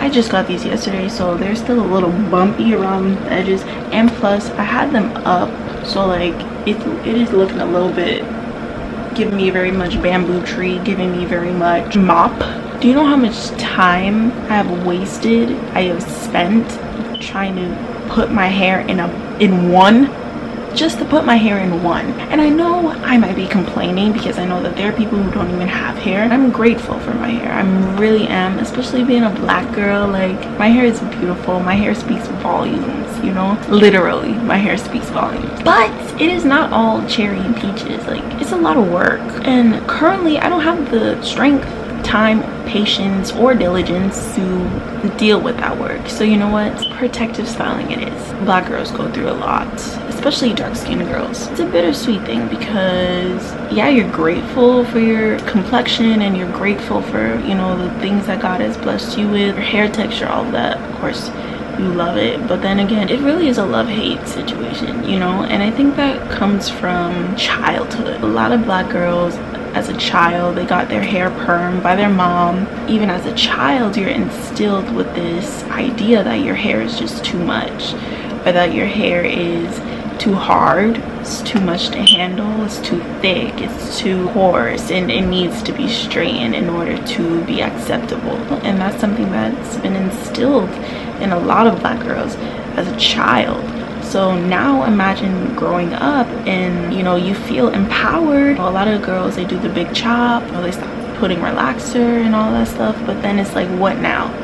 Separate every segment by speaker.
Speaker 1: I just got these yesterday, so they're still a little bumpy around the edges, and plus I had them up, so like it is looking a little bit, giving me very much bamboo tree, giving me very much mop. Do you know how much time I have wasted, I have spent trying to put my hair in one? Just to put my hair in one. And I know I might be complaining because I know that there are people who don't even have hair. I'm grateful for my hair. I really am, especially being a black girl. Like, my hair is beautiful. My hair speaks volumes, you know? Literally, my hair speaks volumes. But it is not all cherry and peaches. Like, it's a lot of work. And currently, I don't have the strength, time, patience, or diligence to deal with that work. So you know what? Protective styling it is. Black girls go through a lot, especially dark-skinned girls. It's a bittersweet thing because yeah, you're grateful for your complexion and you're grateful for, you know, the things that God has blessed you with, your hair texture, all of that. Of course, you love it, but then again, it really is a love-hate situation, you know? And I think that comes from childhood. A lot of black girls, as a child, they got their hair permed by their mom. Even as a child, you're instilled with this idea that your hair is just too much, or that your hair is too hard, it's too much to handle, it's too thick, it's too coarse, and it needs to be straightened in order to be acceptable. And that's something that's been instilled in a lot of black girls as a child. So now imagine growing up and, you know, you feel empowered. A lot of girls, they do the big chop, or they stop putting relaxer and all that stuff, but then it's like, what now?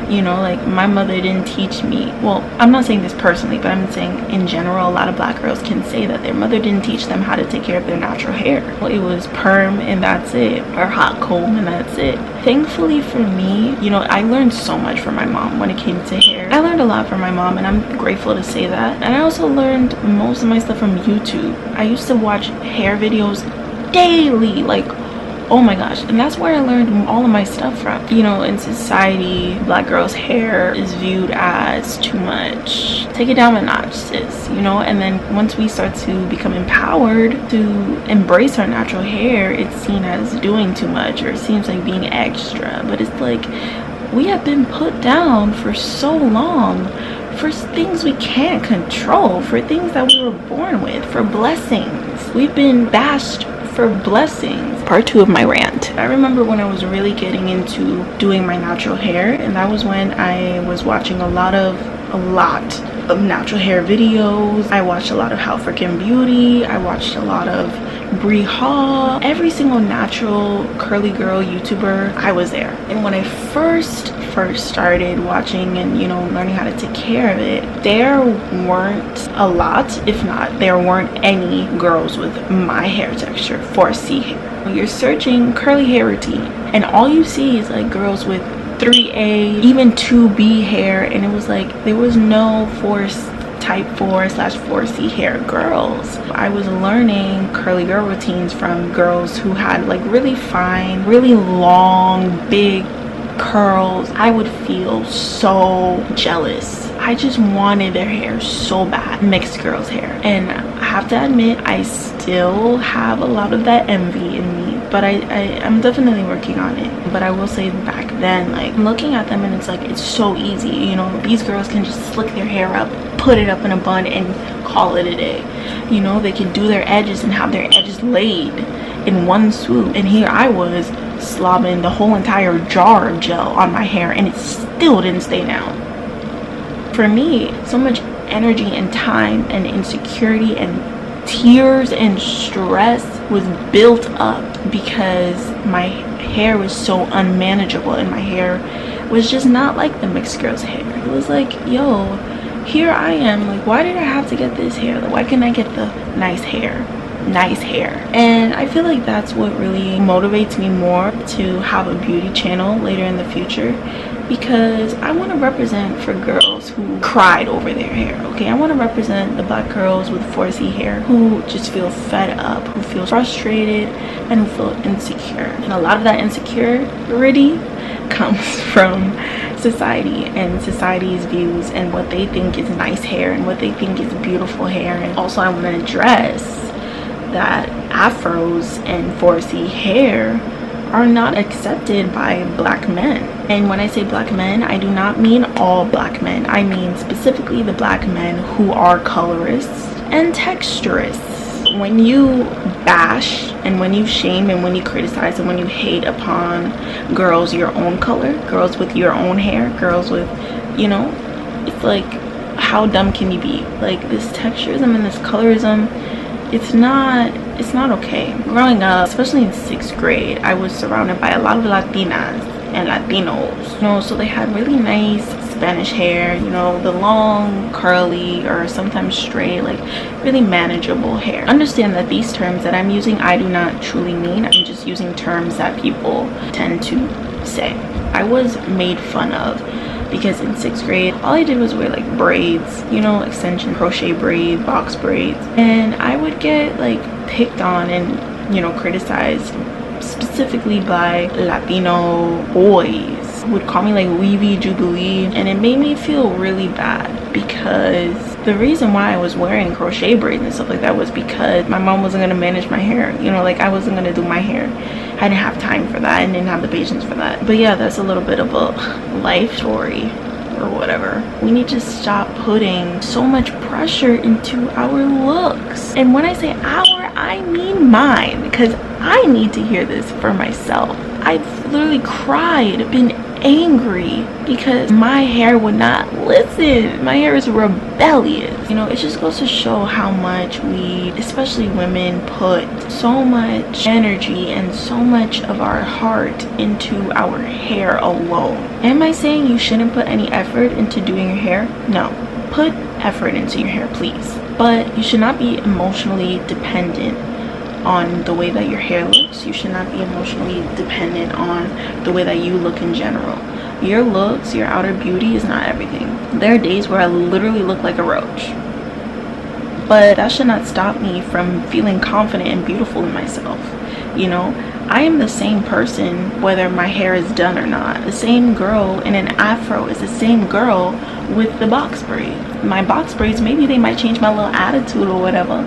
Speaker 1: You know, like, my mother didn't teach me, well, I'm not saying this personally, but I'm saying in general, a lot of black girls can say that their mother didn't teach them how to take care of their natural hair. Well, it was perm and that's it, or hot comb and that's it. Thankfully for me, you know, I learned so much from my mom when it came to hair. I learned a lot from my mom, and I'm grateful to say that. And I also learned most of my stuff from YouTube. I used to watch hair videos daily, like, oh my gosh. And that's where I learned all of my stuff from. You know, in society, black girls' hair is viewed as too much. Take it down a notch, sis, you know? And then once we start to become empowered to embrace our natural hair, it's seen as doing too much, or it seems like being extra. But it's like, we have been put down for so long for things we can't control, for things that we were born with, for blessings. We've been bashed for blessings. Part 2 of my rant. I remember when I was really getting into doing my natural hair, and that was when I was watching a lot of natural hair videos. I watched a lot of How Freaking Beauty. I watched a lot of Brie Hall. Every single natural curly girl YouTuber, I was there. And when I first started watching and, you know, learning how to take care of it, there weren't a lot, if not, there weren't any girls with my hair texture, 4C hair. You're searching curly hair routine, and all you see is like girls with 3A, even 2B hair, and it was like there was no type 4/4C hair girls. I was learning curly girl routines from girls who had like really fine, really long, big curls. I would feel so jealous. I just wanted their hair so bad. Mixed girls' hair. And I have to admit, I still have a lot of that envy in me, but I'm definitely working on it. But I will say, back then, like, I'm looking at them and it's like, it's so easy, you know? These girls can just slick their hair up, put it up in a bun, and call it a day. You know, they can do their edges and have their edges laid in one swoop. And here I was slobbing the whole entire jar of gel on my hair, and it still didn't stay down. For me, so much energy and time and insecurity and tears and stress was built up because my hair was so unmanageable, and my hair was just not like the mixed girl's hair. It was like, yo, here I am, like, why did I have to get this hair? Like, why can't I get the nice hair? And I feel like that's what really motivates me more to have a beauty channel later in the future, because I want to represent for girls who cried over their hair. Okay, I want to represent the black girls with 4C hair who just feel fed up, who feel frustrated, and who feel insecure. And a lot of that insecurity comes from society and society's views and what they think is nice hair and what they think is beautiful hair. And also, I want to address that afros and 4C hair are not accepted by black men. And when I say black men, I do not mean all black men. I mean specifically the black men who are colorists and texturists. When you bash and when you shame and when you criticize and when you hate upon girls your own color, girls with your own hair, girls with, you know, it's like, how dumb can you be? Like, this texturism and this colorism, it's not okay. Growing up, especially in 6th grade, I was surrounded by a lot of Latinas and Latinos, you know, so they had really nice Spanish hair, you know, the long curly or sometimes straight, like really manageable hair. Understand that these terms that I'm using, I do not truly mean. I'm just using terms that people tend to say. I was made fun of because in 6th grade, all I did was wear like braids, you know, extension crochet braids, box braids, and I would get like picked on and, you know, criticized specifically by Latino boys who would call me like weeby jubilee, and it made me feel really bad because the reason why I was wearing crochet braids and stuff like that was because my mom wasn't going to manage my hair, you know, like I wasn't going to do my hair. I didn't have time for that and didn't have the patience for that. But yeah, that's a little bit of a life story or whatever. We need to stop putting so much pressure into our looks. And when I say our, I mean mine, because I need to hear this for myself. I've literally cried, been angry because my hair would not listen. My hair is rebellious. You know, it just goes to show how much we, especially women, put so much energy and so much of our heart into our hair alone. Am I saying you shouldn't put any effort into doing your hair? No. Put effort into your hair, please. But you should not be emotionally dependent on the way that your hair looks. You should not be emotionally dependent on the way that you look in general. Your looks, your outer beauty is not everything. There are days where I literally look like a roach, but that should not stop me from feeling confident and beautiful in myself. You know, I am the same person whether my hair is done or not. The same girl in an afro is the same girl with the box braids. My box braids, maybe they might change my little attitude or whatever,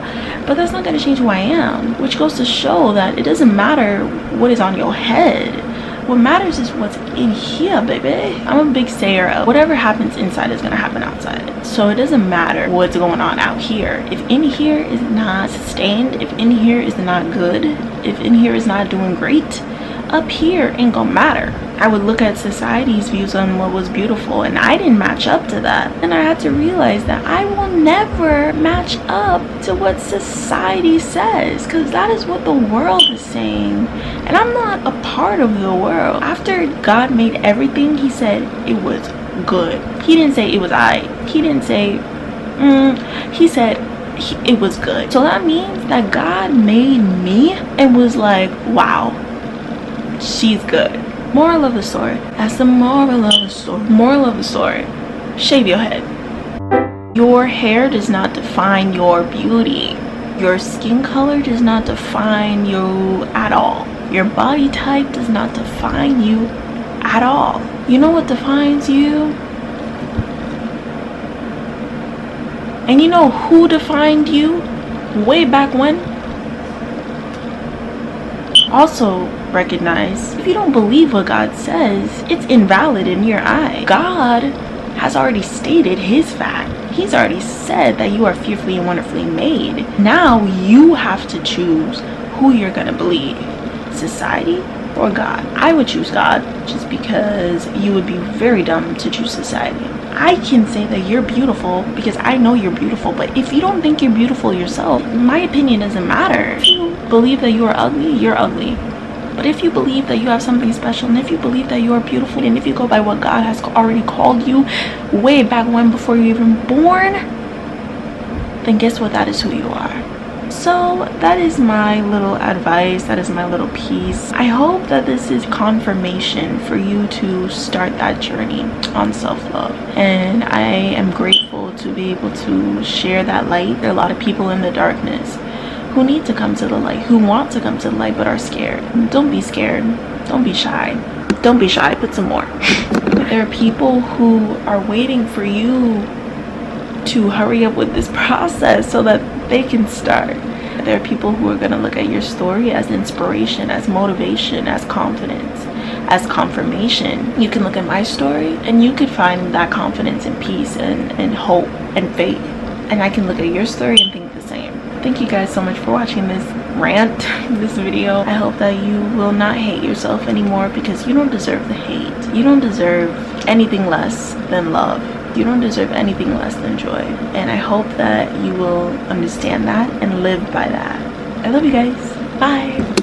Speaker 1: but that's not going to change who I am, which goes to show that it doesn't matter what is on your head. What matters is what's in here, baby. I'm a big sayer of whatever happens inside is going to happen outside. So it doesn't matter what's going on out here. If in here is not sustained, if in here is not good, if in here is not doing great, up here ain't gonna matter. I would look at society's views on what was beautiful and I didn't match up to that. And I had to realize that I will never match up to what society says, because that is what the world is saying. And I'm not a part of the world. After God made everything, he said it was good. He didn't say it was he didn't say he said it was good. So that means that God made me and was like, wow, she's good. Moral of the story. That's the moral of the story. Moral of the story. Shave your head. Your hair does not define your beauty. Your skin color does not define you at all. Your body type does not define you at all. You know what defines you? And you know who defined you way back when? Also recognize, if you don't believe what God says, it's invalid in your eye. God has already stated his fact. He's already said that you are fearfully and wonderfully made. Now you have to choose who you're gonna believe, society or God. I would choose God just because you would be very dumb to choose society. I can say that you're beautiful because I know you're beautiful, but if you don't think you're beautiful yourself, my opinion doesn't matter. If you believe that you are ugly, you're ugly. But if you believe that you have something special, and if you believe that you are beautiful, and if you go by what God has already called you way back when, before you're even born, then guess what? That is who you are. So that is my little advice. That is my little piece. I hope that this is confirmation for you to start that journey on self-love. And I am grateful to be able to share that light. There are a lot of people in the darkness who need to come to the light, who want to come to the light but are scared. Don't be scared. Don't be shy. Don't be shy. Put some more. There are people who are waiting for you to hurry up with this process so that they can start. There are people who are going to look at your story as inspiration, as motivation, as confidence. as confirmation. You can look at my story and you could find that confidence and peace and hope and faith, and I can look at your story and think the same. Thank you guys so much for watching this rant, this video. I hope that you will not hate yourself anymore, because you don't deserve the hate. You don't deserve anything less than love. You don't deserve anything less than joy. And I hope that you will understand that and live by that. I love you guys. Bye.